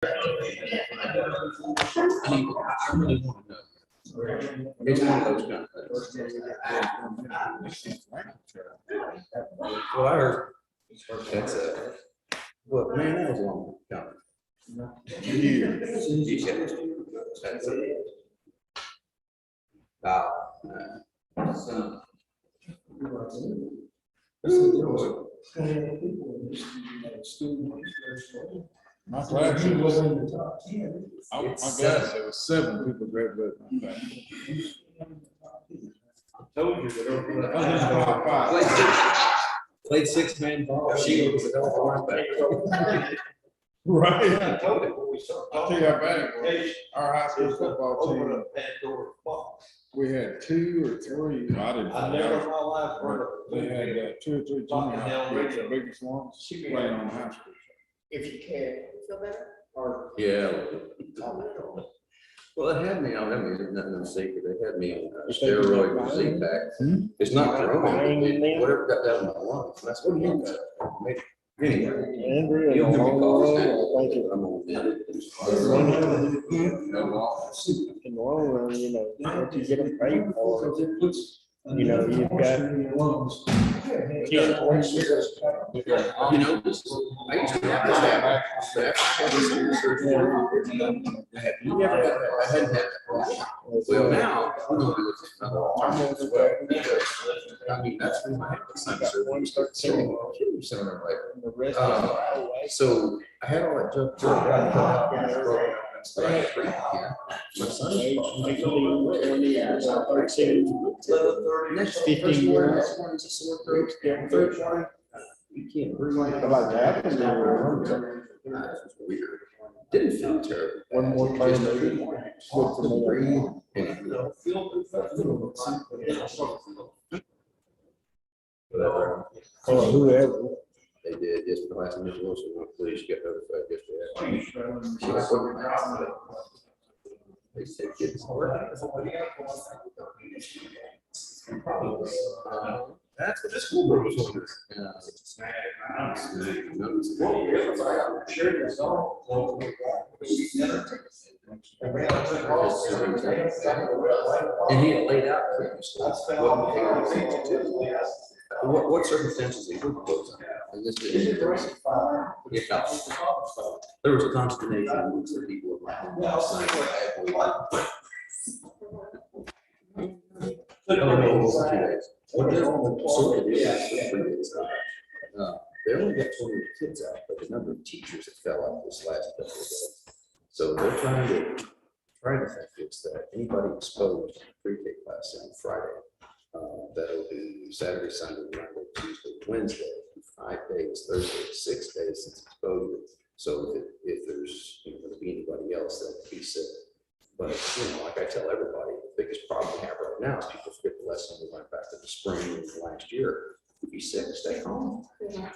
I really want to know. It's one of those kind of things. Well, I heard that's a, well, man, that was a long time. Yeah. That's it. My class was in the top 10. My class, there was 7 people graduated my class. Told you that. Played 6-man ball. She was a hell of a linebacker. Right. I told him when we started. I'll tell you how bad it was. Our high school football Open team, up Pandora's box. we had 2 or 3, I didn't I never in know. my life heard of. They had 2 or 3 junior high kids, the biggest ones, playing on the high school. If you can. Feel better? Or. Yeah. Well, it had me on, I mean, there's nothing no secret, they had me on steroid Z-Pack. It's not corona, it- whatever got down in my lungs, that's what you got. Anyway. Andrew, You'll give me calls now. thank you. I'm on it. In the long run, you know, what you get them paid for, you know, you've got. You know, I used to have this happen. I hadn't had that problem. Well, now, I'm gonna do this another time as well, because, I mean, that's when I had the sun surgery, start seeing, The rest of it. so I had all that junk. But I had my son. Next 15 years. Third one, you can't breathe. About that, and then Weird. Didn't feel terrible. one more time, Just maybe. Good for me. breathe. And whatever. Or whoever. They did, just the last minute, Wilson, police got notified yesterday. She was working out. They said kids. That's what the school board was doing. And he had laid out. What circumstances they would close on. And this didn't. Yeah. There was a consternation amongst the people of my home. They only got 20 kids out, but the number of teachers that fell out this last couple of days. So they're trying to think it's that anybody exposed in pre-K class on Friday, that'll be Saturday, Sunday, Monday, Tuesday, Wednesday, 5 days, Thursday, 6 days since exposure. So if there's going to be anybody else that be sick. But, like I tell everybody, the biggest problem we have right now is people forget the lesson we went back to the spring of last year. If you're sick, stay home.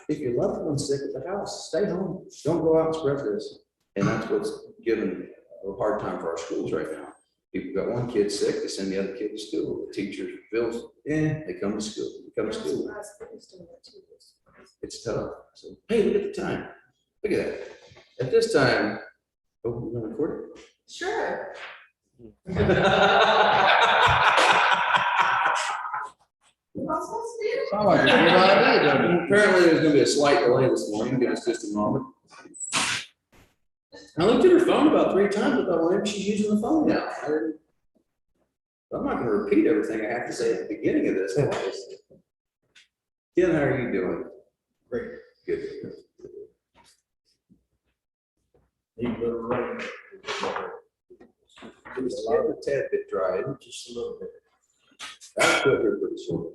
If your loved one's sick at the house, stay home. Don't go out and spread this. And that's what's given a hard time for our schools right now. People got one kid sick, they send the other kid to school. The teachers, bills, they come to school. They come to school. It's tough. So, hey, look at the time. Look at that. At this time, oh, we're gonna record it? Sure. Sound like a good idea, doesn't it? Apparently, there's gonna be a slight delay this morning. Give us just a moment. I looked at her phone about 3 times. I thought, well, maybe she's using the phone now. I'm not gonna repeat everything I have to say at the beginning of this. Ken, how are you doing? Great. Good. Need a little rain. It was a tad bit dry, just a little bit. I'll put her pretty soon.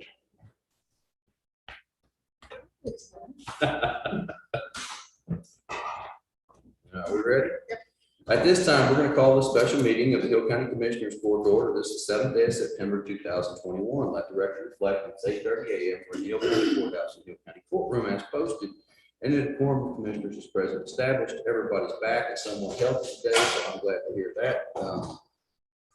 Are we ready? Yep. At this time, we're going to call the special meeting of the Hill County Commissioners Board to order. This is the 7th day of September 2021. Let the record reflect it's 8:30 a.m. for the Hill County Courthouse and Hill County Courtroom as posted. And the quorum of commissioners is present established. Everybody's back and somewhat healthy today, so I'm glad to hear that.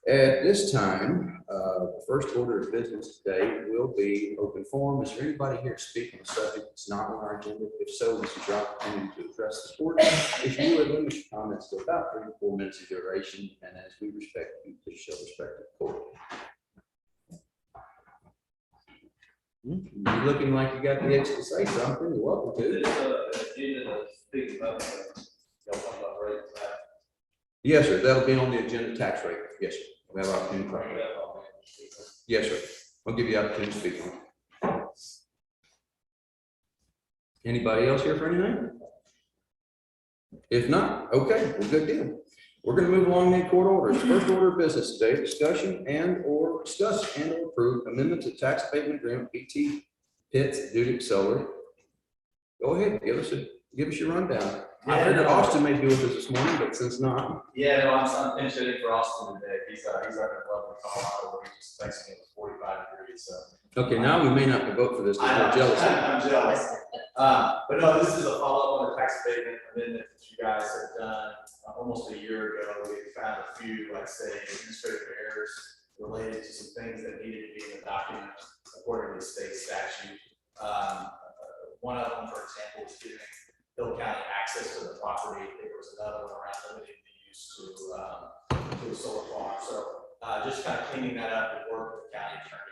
At this time, The first order of business today will be open forum. Is there anybody here to speak on a subject that's not on our agenda? If so, this is your opportunity to address the board. If you would limit your comments to about 3 to 4 minutes of duration, and as we respect you, please show respect to the court. You're looking like you got the itch to say something. You're welcome to. Yes, sir. That'll be on the agenda, tax rate. Yes, sir. We have opportunity. to talk about it. Yes, sir. I'll give you opportunity to speak on it. Anybody else here for anything? If not, okay, well, good deal. We're gonna move along in court orders. First order of business today, discuss and or approve amendment to tax abatement agreement, PT Pitts Duty Solar. Go ahead, give us your rundown. I figured Austin may be with us this morning, but since not. Yeah, no, I'm pinch hitting for Austin today. He's up in lovely Colorado, where he just texted me it was 45 degrees, so. Okay, now we may not have to vote for this because we're jealous. I'm jealous. But no, this is a follow-up on the tax abatement amendment that you guys have done almost a year ago. We found a few, like say, administrative errors related to some things that needed to be in the document according to state statute. One of them, for example, was giving Hill County access to the property. There was another one around limiting the use to a solar farm. So just kind of cleaning that up and work with the county attorney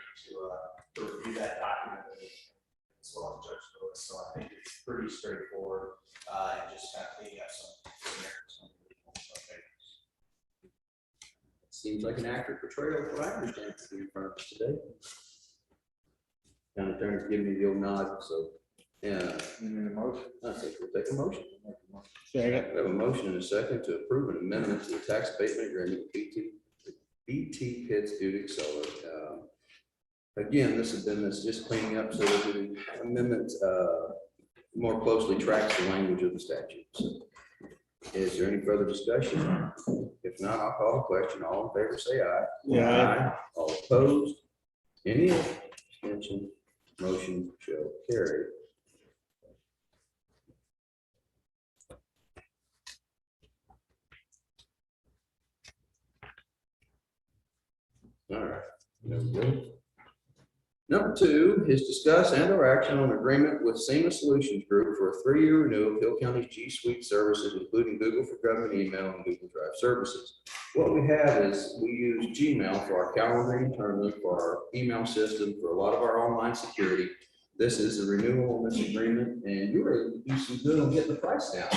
to review that document as well as Judge Lewis. So I think it's pretty straightforward and just kind of cleaning up some errors. Okay. Seems like an accurate portrayal of what I understand to be in front of us today. County attorney's giving me the old nod, so. Yeah, You need a motion? I think we'll take a motion. Second. We have a motion and a second to approve an amendment to the tax abatement agreement with BT Pitts Duty Solar. Again, this has been just cleaning up so that the amendment more closely tracks the language of the statute. So, is there any further discussion? If not, I'll call the question. All in favor, say aye. Yeah. All opposed? Any abstention? Motion shall carry. All right. There we go. Number 2 is discuss and or action on agreement with SEMA Solutions Group for a 3-year renewal of Hill County's G Suite services, including Google for Government Email and Google Drive services. What we have is we use Gmail for our calendaring internally, for our email system, for a lot of our online security. This is a renewal on this agreement, and you were able to do some good on getting the price down.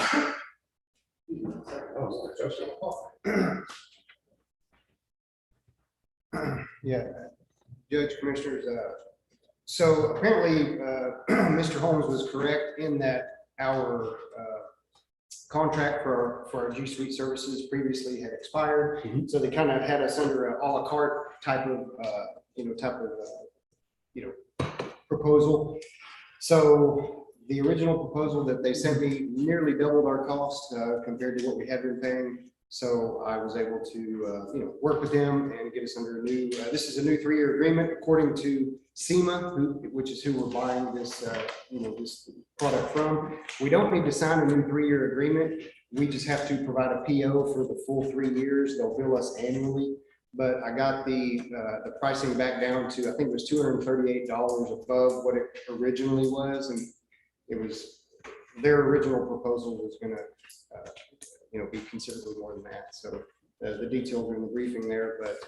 Oh, Yeah, Judge, Commissioners, so apparently, Mr. Holmes was correct in that our contract for our G Suite services previously had expired. Mhm. So they kind of had us under a à la carte type of, proposal. So the original proposal that they sent me nearly doubled our cost compared to what we had been paying. So I was able to, work with them and get us under a new, this is a new 3-year agreement according to SEMA, which is who we're buying this, this product from. We don't need to sign a new 3-year agreement. We just have to provide a PO for the full 3 years. They'll bill us annually. But I got the pricing back down to, I think it was $238 above what it originally was. And it was, their original proposal was gonna, be considerably more than that. So the details are in the briefing there, but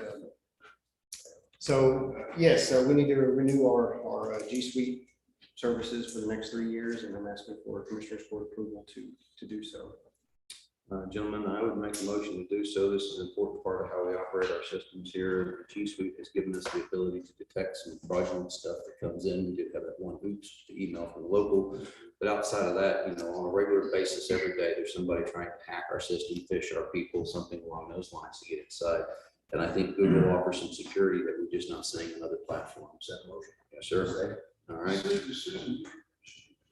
yes, we need to renew our G Suite services for the next 3 years, and I'm asking for Commissioner's Court approval to do so. Gentlemen, I would make a motion to do so. This is an important part of how we operate our systems here. G Suite has given us the ability to detect some fraudulent stuff that comes in. We did have that one oops to email from the local. But outside of that, on a regular basis, every day, there's somebody trying to hack our system, phish our people, something along those lines to get inside. And I think Google offers some security that we're just not seeing in other platforms. That motion. Yes, sir. All right.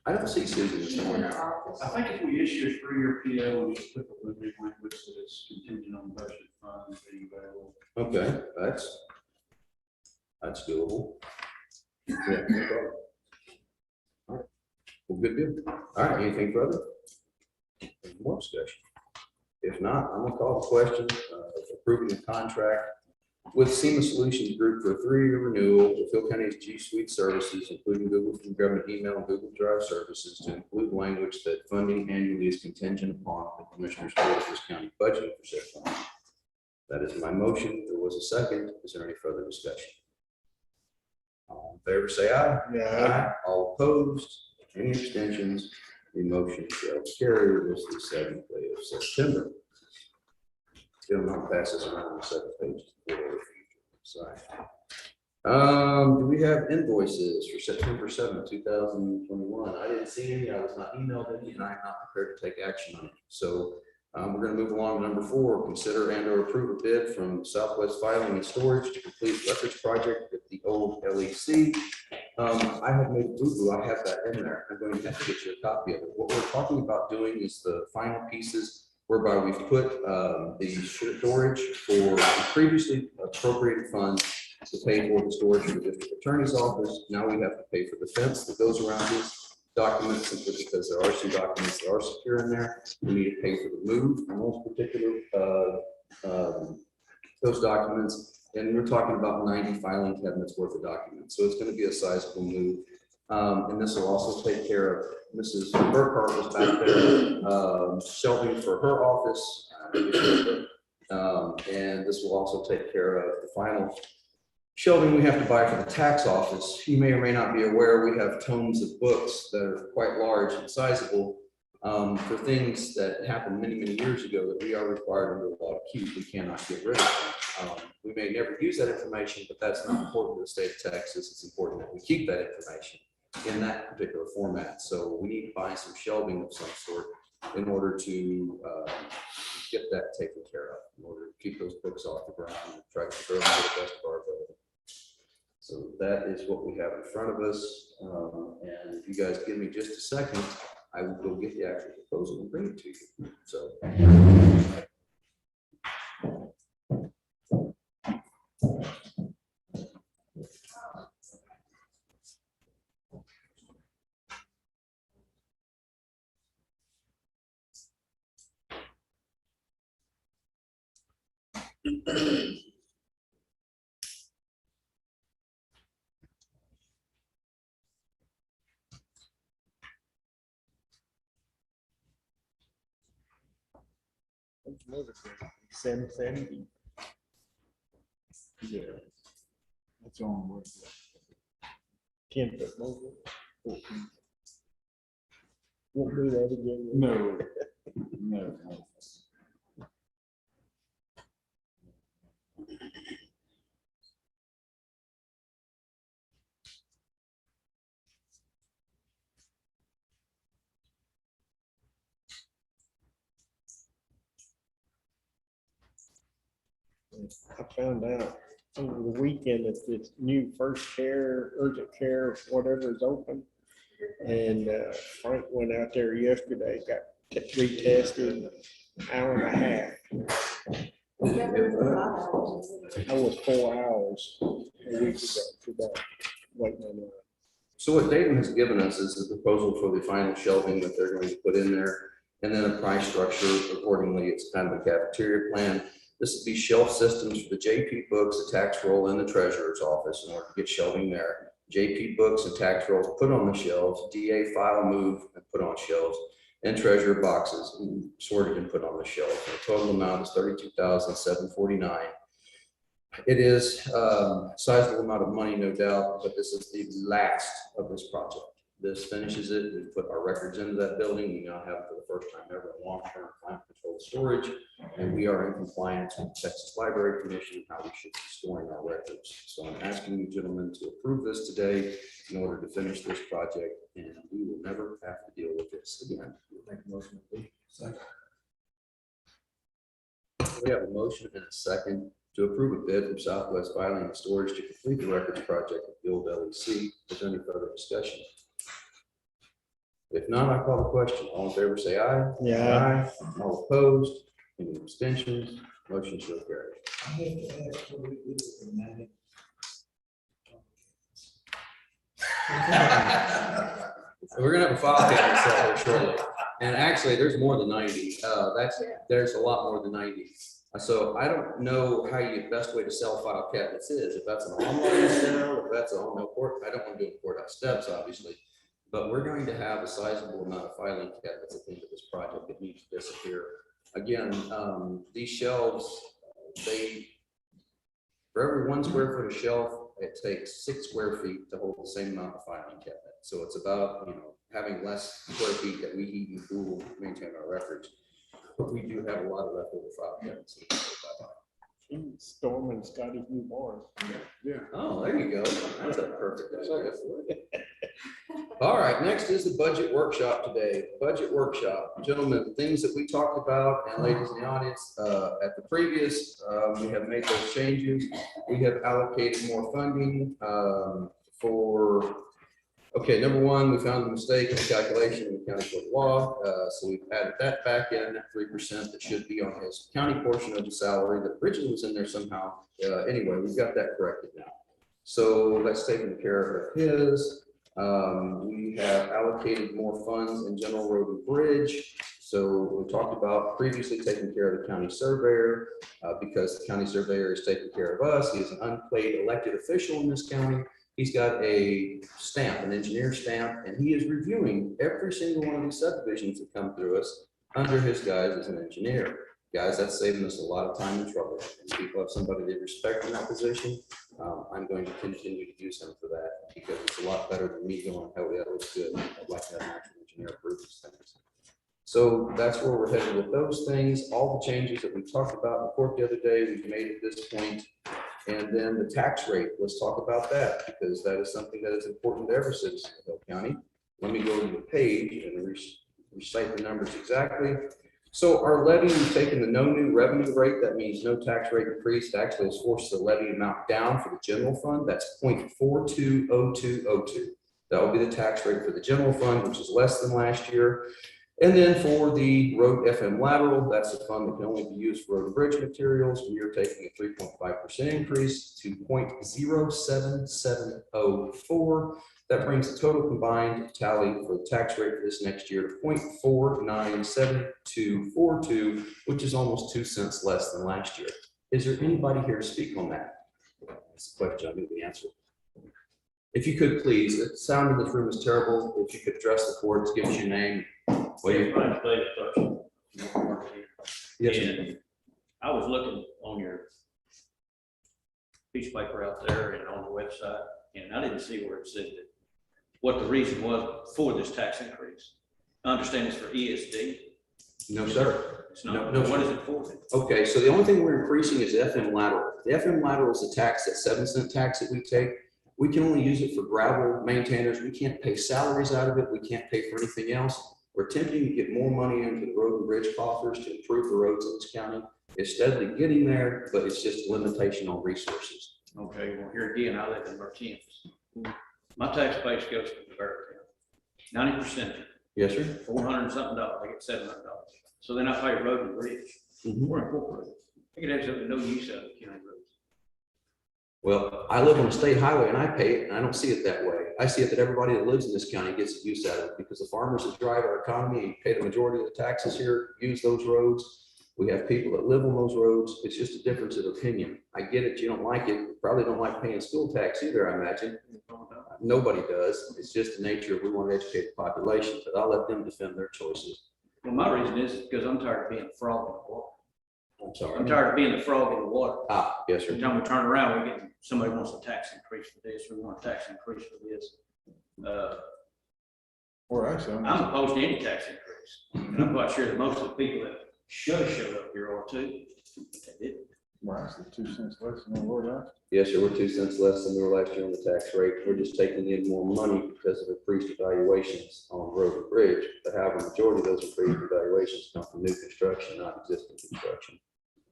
I don't see Susan this morning. I think if we issue a 3-year PO, we just put the limited language that it's contingent on budget funds being available. Okay, that's doable. Yeah, no problem. All right. Well, good deal. All right, anything further? Any more discussion? If not, I'm gonna call the question of approving the contract with SEMA Solutions Group for a 3-year renewal of Phil County's G Suite services, including Google for Government Email and Google Drive services, to include language that funding annually is contingent upon the Commissioners Court of this county budget for said fund. That is my motion. There was a second. Is there any further discussion? All in favor, say aye. Yeah. All opposed, any abstentions? The motion shall carry. This is the 7th day of September. Still not passes around the 7th page. Sorry. Do we have invoices for September 7th, 2021? I didn't see any. I was not emailed any, and I'm not prepared to take action on it. So we're going to move along to number 4. Consider and or approve a bid from Southwest Filing and Storage to complete records project at the old LEC. I have made a boo-boo. I have that in there. I'm going to have to get you a copy of it. What we're talking about doing is the final pieces whereby we've put the storage for previously appropriated funds to pay for the storage for the district attorney's office. Now we have to pay for the fence that goes around this document, simply because there are some documents that are secure in there. We need to pay for the move on those particular those documents. And we're talking about 90 filing cabinets worth of documents. So it's going to be a sizable move. And this will also take care of Mrs. Burkhart was back there shelving for her office. And this will also take care of the final shelving we have to buy for the tax office. You may or may not be aware, we have tomes of books that are quite large and sizable for things that happened many, many years ago that we are required under the law to keep. We cannot get rid of them. We may never use that information, but that's not important to the state of Texas. It's important that we keep that information in that particular format. So we need to buy some shelving of some sort in order to get that taken care of, in order to keep those books off the ground and try to throw them to the best of our ability. So that is what we have in front of us. And if you guys give me just a second, I will go get the actual proposal and bring it to you. So. $770. Yeah. That's on work. 10-foot motor. 14. Won't do that again. No, no. I found out over the weekend that this new first care, urgent care, whatever is open. And Frank went out there yesterday, got retested, an hour and a half. I was 4 hours a week ago for that, waiting on that. So what Dayton has given us is the proposal for the final shelving that they're going to put in there, and then a price structure accordingly. It's kind of a cafeteria plan. This would be shelf systems for the JP books, the tax roll, and the treasurer's office in order to get shelving there. JP books and tax rolls put on the shelves, DA file move and put on shelves, and treasurer boxes sorted and put on the shelves. The total amount is $32,749. It is a sizable amount of money, no doubt, but this is the last of this project. This finishes it. We put our records into that building. We now have, for the first time ever, a long-term climate controlled storage, and we are in compliance with the Texas Library Commission, how we should be storing our records. So I'm asking you gentlemen to approve this today in order to finish this project, and we will never have to deal with this again. Make a motion, please. Second. We have a motion and a second to approve a bid from Southwest Filing and Storage to complete the records project at the old LEC. Is there any further discussion? If not, I call the question. All in favor, say aye. Yeah. Aye. All opposed? Any abstentions? Motion shall carry. We're gonna have a file cabinet set here shortly. And actually, there's more than 90. There's a lot more than 90. So I don't know how you, best way to sell file cabinets is, if that's an online sale, if that's on no court, I don't want to do it courthouse steps, obviously. But we're going to have a sizable amount of filing cabinets at the end of this project that needs to disappear. Again, these shelves, for every 1 square foot of shelf, it takes 6 square feet to hold the same amount of filing cabinet. So it's about, having less square feet that we heat and cool, maintain our records. But we do have a lot of leftover file cabinets. Storm and Scotty's new barn. Yeah. Oh, there you go. That's a perfect idea. All right, next is the budget workshop today. Budget workshop, gentlemen, things that we talked about, and ladies in the audience, at the previous, we have made those changes. We have allocated more funding okay, number one, we found a mistake in the calculation in the county code of law. So we've added that back in at 3% that should be on his county portion of the salary that originally was in there somehow. Anyway, we've got that corrected now. So that's taken care of his. We have allocated more funds in general road and bridge. So we talked about previously taking care of the county surveyor because the county surveyor is taking care of us. He is an unpaid elected official in this county. He's got a stamp, an engineer stamp, and he is reviewing every single one of these subdivisions that come through us under his guise as an engineer. Guys, that's saving us a lot of time and trouble. And people have somebody they respect in that position. I'm going to continue to use him for that because it's a lot better than me going, oh, yeah, looks good. I'd like to have an actual engineer approve these things. So that's where we're headed with those things. All the changes that we talked about in the court the other day, we've made at this point. And then the tax rate, let's talk about that because that is something that is important to every citizen of Hill County. Let me go to the page and recite the numbers exactly. So our levy, we've taken the no new revenue rate. That means no tax rate increase. It actually has forced the levy amount down for the general fund. That's 0.420202. That will be the tax rate for the general fund, which is less than last year. And then for the road FM lateral, that's a fund that can only be used for road and bridge materials. We are taking a 3.5% increase to 0.07704. That brings the total combined tally for the tax rate for this next year to 0.497242, which is almost 2 cents less than last year. Is there anybody here to speak on that? That's the question. I knew the answer. If you could please, the sound in this room is terrible. If you could address the court, give us your name. Yes, And I was looking on your piece of paper out there and on the website, and I didn't see where it said that what the reason was for this tax increase. I understand it's for ESD. no, sir. It's not. No, What is it for then? Okay, so the only thing we're increasing is FM lateral. The FM lateral is a tax, that 7-cent tax that we take. We can only use it for gravel maintainers. We can't pay salaries out of it. We can't pay for anything else. We're attempting to get more money into the road and bridge coffers to improve the roads in this county. It's steadily getting there, but it's just a limitation on resources. Okay, well, here again, I live in Martinez. My tax base goes to the Barrett County. 90%, Yes, sir. $400 and something, I get $700. So then I pay road and bridge. We're incorporated. I could have absolutely no use out of the county roads. Well, I live on a state highway and I pay it, and I don't see it that way. I see it that everybody that lives in this county gets use out of it because the farmers that drive our economy and pay the majority of the taxes here use those roads. We have people that live on those roads. It's just a difference of opinion. I get it. You don't like it. You probably don't like paying school tax either, I imagine. Nobody does. It's just the nature of we want to educate the population, but I'll let them defend their choices. Well, my reason is because I'm tired of being a frog in the water. I'm sorry. I'm tired of being the frog in the water. Ah, yes, sir. Every time we turn around, we get, somebody wants a tax increase for this, we want a tax increase for this. Or actually, I'm opposed to any tax increase. And I'm quite sure that most of the people that should have showed up here are too. They didn't. we're actually 2 cents less than we were last. Yes, sir. We're 2 cents less than we were last year on the tax rate. We're just taking in more money because of increased evaluations on road and bridge. But however, the majority of those increased evaluations come from new construction, not existing construction.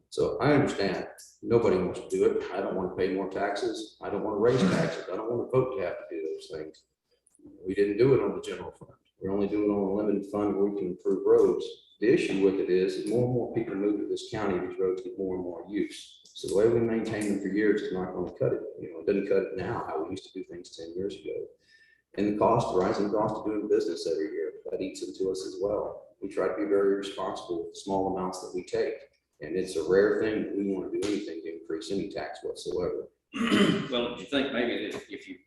So I understand. Nobody wants to do it. I don't want to pay more taxes. I don't want to raise taxes. I don't want to vote to have to do those things. We didn't do it on the general fund. We're only doing it on a limited fund where we can improve roads. The issue with it is more and more people move to this county, these roads get more and more use. So the way we maintain them for years is not going to cut it. You know, it doesn't cut it now, how we used to do things 10 years ago. And the cost, the rising cost of doing business every year, that eats into us as well. We try to be very responsible with the small amounts that we take. And it's a rare thing that we want to do anything to increase any tax whatsoever. Well, do you think maybe that if you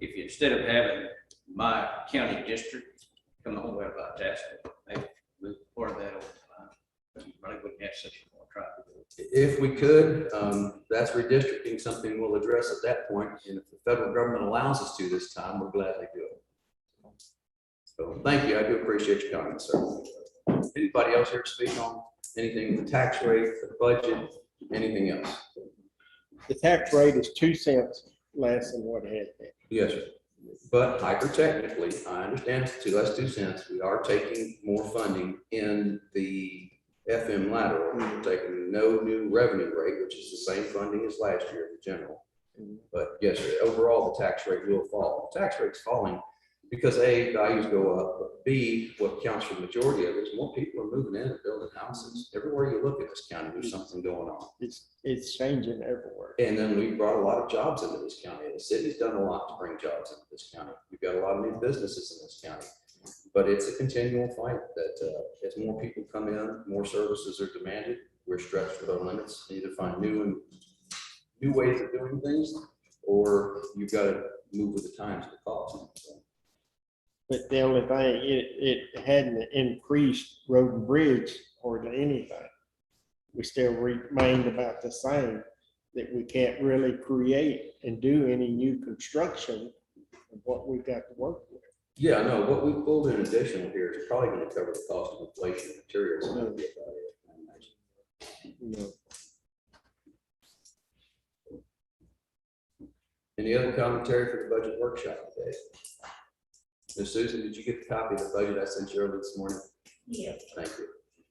instead of having my county district come home with about tax, maybe move part of that over the line? You probably wouldn't have such a more try to do it. If we could, that's redistricting, something we'll address at that point. And if the federal government allows us to this time, we'll gladly do it. So thank you. I do appreciate your comments, sir. Anybody else here to speak on anything, the tax rate, the budget, anything else? The tax rate is 2 cents less than what it had been. Yes, sir. But hyper-technically, I understand it's less 2 cents. We are taking more funding in the FM lateral. We're taking no new revenue rate, which is the same funding as last year in general. But yes, sir, overall, the tax rate will fall. The tax rate's falling because A, values go up, but B, what counts for the majority of it is more people are moving in and building houses. Everywhere you look at this county, there's something going on. It's changing everywhere. And then we brought a lot of jobs into this county. The city's done a lot to bring jobs into this county. We've got a lot of new businesses in this county. But it's a continual fight that as more people come in, more services are demanded. We're stretched with our limits. You either find new ways of doing things, or you've got to move with the times and the cost. So, But the only thing, it hadn't increased road and bridge or anything. We still remained about the same, that we can't really create and do any new construction of what we've got to work with. yeah, no, what we pulled in additional here is probably going to cover the cost of inflation and materials. And that'll be about it, I imagine. You know, Any other commentary for the budget workshop today? Ms. Susan, did you get the copy of the budget I sent you earlier this morning? Yeah. Thank you.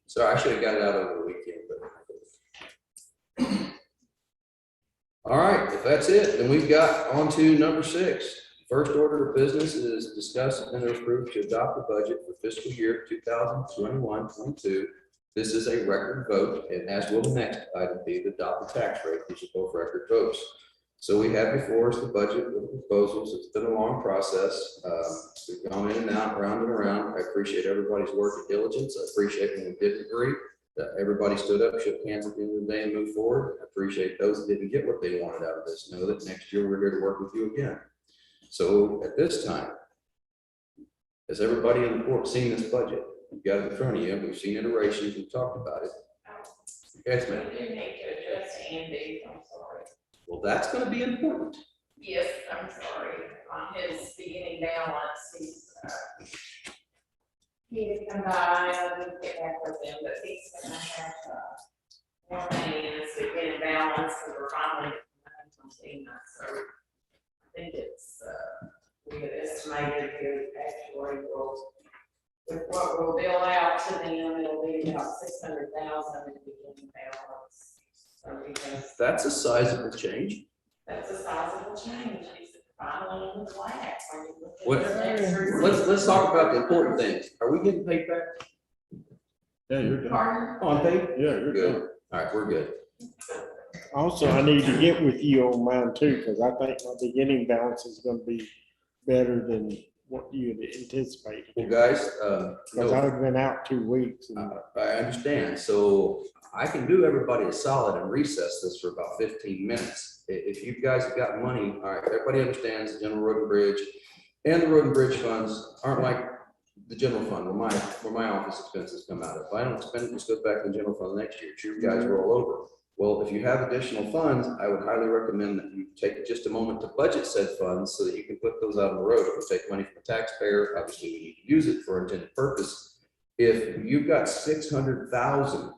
Sorry, I should have got it out over the weekend, but. All right, if that's it, then we've got on to number 6. First order of business is discuss and approve to adopt the budget for fiscal year 2021-22. This is a record vote, and as will the next item be, to adopt the tax rate. These are both record votes. So we have before us the budget with proposals. It's been a long process. We've gone in and out, round and around. I appreciate everybody's work and diligence. I appreciate when we didn't agree, that everybody stood up, shook hands at the end of the day and moved forward. I appreciate those that didn't get what they wanted out of this. Know that next year we're here to work with you again. So at this time, has everybody in the court seen this budget? You've got it in front of you. We've seen iterations. We've talked about it. Yes, ma'am. We do need to adjust Andy, I'm sorry. Well, that's going to be important. Yes, I'm sorry, on his beginning balance, he had come by, I didn't get back with him, but he's gonna have, more money in his beginning balance, and we're finally, seeing that, so I think it's, we had estimated it actually will, with what we'll bill out to them, it'll be about 600,000 in the beginning balance. So because That's a sizable change. that's a sizable change, he's finally in the black. when you look at What- the next report. Let's talk about the important things. Are we getting paid back? Yeah, you're done. Pardon? On paid? Yeah, you're Good. done. All right, we're good. Also, I need to get with you on mine too, because I think my beginning balance is gonna be better than what you had anticipated. Well, guys, Because I've been out 2 weeks. and I understand. So I can do everybody a solid and recess this for about 15 minutes. If you guys have got money, all right, everybody understands the general road and bridge and the road and bridge funds aren't like the general fund where my office expenses come out of. If I don't spend it, it just goes back to the general fund next year. It's you guys roll over. Well, if you have additional funds, I would highly recommend that you take just a moment to budget said funds so that you can put those out on the road. If you take money from the taxpayer, obviously we need to use it for intended purpose. If you've got 600,000,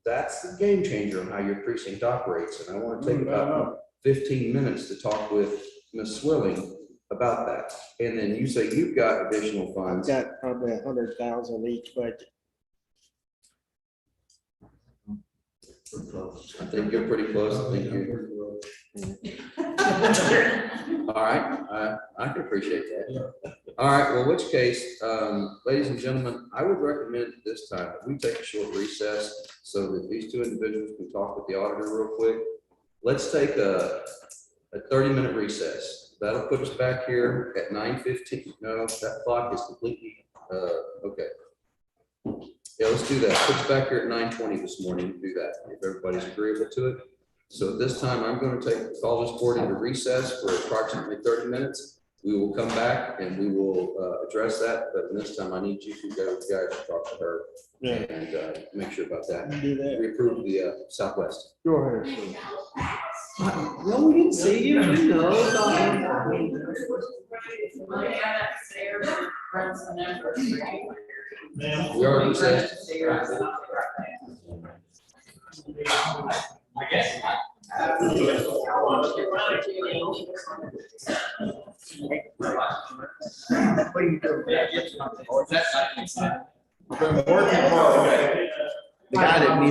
that's the game changer on how your precinct operates. And I want to take about 15 minutes to talk with Ms. Swilling about that. And then you say you've got additional I've funds. got probably 100,000 each budget. I think you're pretty close. I think you're. All right, I can appreciate that. All right, well, in which case, ladies and gentlemen, I would recommend at this time that we take a short recess so that these two individuals can talk with the auditor real quick. Let's take a 30-minute recess. That'll put us back here at 9:15. No, that clock is completely, okay. Yeah, let's do that. Put us back here at 9:20 this morning, do that, if everybody's agreeable to it. So at this time, I'm going to call this board into recess for approximately 30 minutes. We will come back and we will address that, but this time I need you to go, guys, to talk to her Yeah, and make sure about that. do that. We approve the Southwest. Go ahead. Steve. No, we didn't see you, we know. We are recessed. Been working hard. The guy that needs